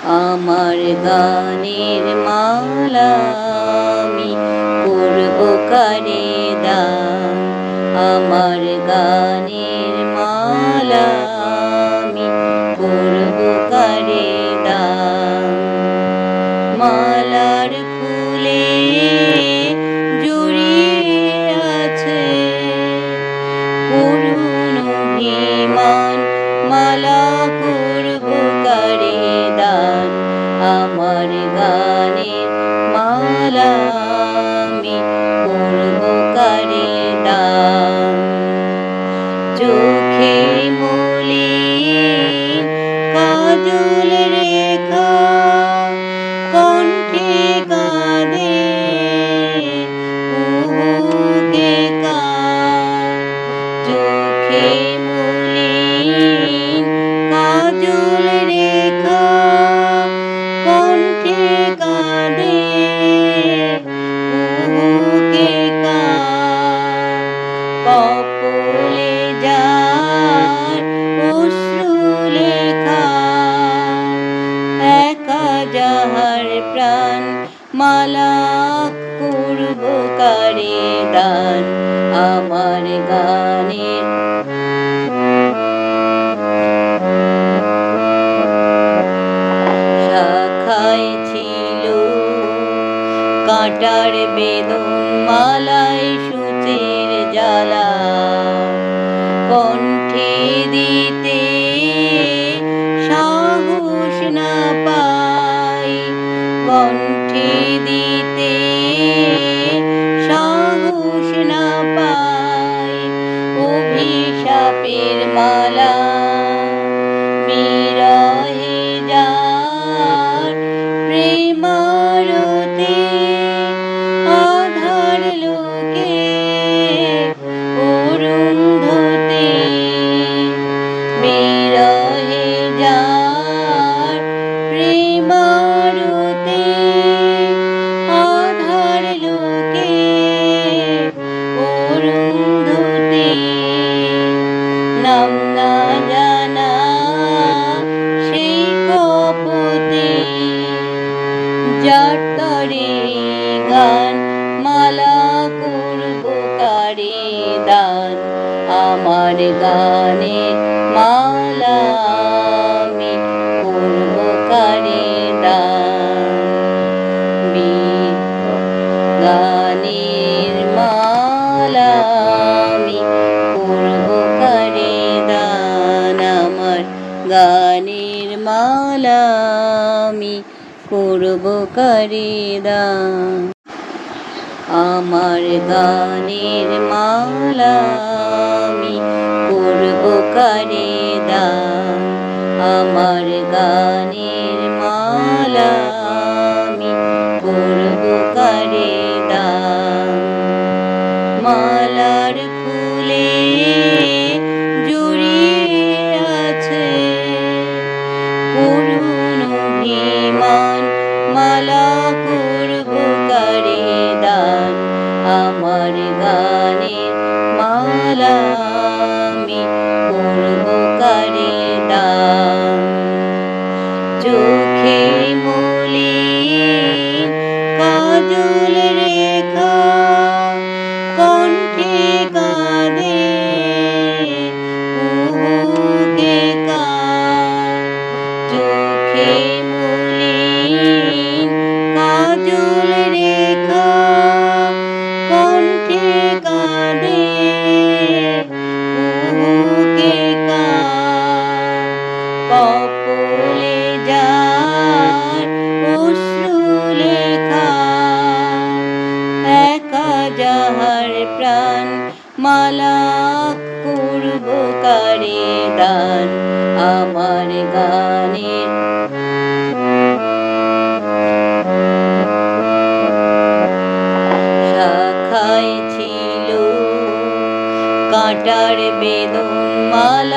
আমার গানের মালা আমি করব কারে দান। আমার গানের মালা আমি করব কারে দান। মালার ফুলে জড়িয়ে আছে করুণ অভিমান, মালা করব কারে দান। আমার গানের মালা আমি করব কারে দান। চোখে মলিন কাজল রেখা, কণ্ঠে কাঁদে কুহুকে কার। চোখে মলিন কাজল রেখা, কণ্ঠে কাঁদে কুহুকে কার। কপলে যার অশ্রু লেখা, একা যাহার প্রাণ, মালা করব কারে দান। আমার গানের শাখায় ছিল কাঁটার বেদন, মালায় সূচের জ্বালা। কণ্ঠে দিতে সাহস না পাই, কণ্ঠে দিতে সাহস না পাই। অভিশাপের মালা বিরহে যার প্রেমারতি, আধার লোকে অরুন্ধতী। বিরহে যার প্রেমারতি, আধার লোকে অরুন্ধতী। নাম না জানা সেই কপতি, যার তরে গান, মালা করব কারে দান। আমার গানের মালা আমি করব কারে দান। গানের মালা আমি করব কারে দান। আমার গানের মালা আমি করব কারে দান। আমার গানের মালা আমি করব কারে দান। আমার গানের মালা আমি করব কারে দান। মালার ফুলে জড়িয়ে আছে করুণ অভিমান, মালা করব কারে দান। আমার গানের মালা আমি করব কারে দান। চোখে মলিন কাজল রেখা, কণ্ঠে কাঁদে কুহুকে কার। চোখে মলিন কাজল রেখা, কণ্ঠে কাঁদে কুহুকে কার। কপলে যার অশ্রু লেখা, একা যাহার প্রাণ, মালা করব কারে দান। আমার গানের শাখায় ছিল কাঁটার বেদন, মালা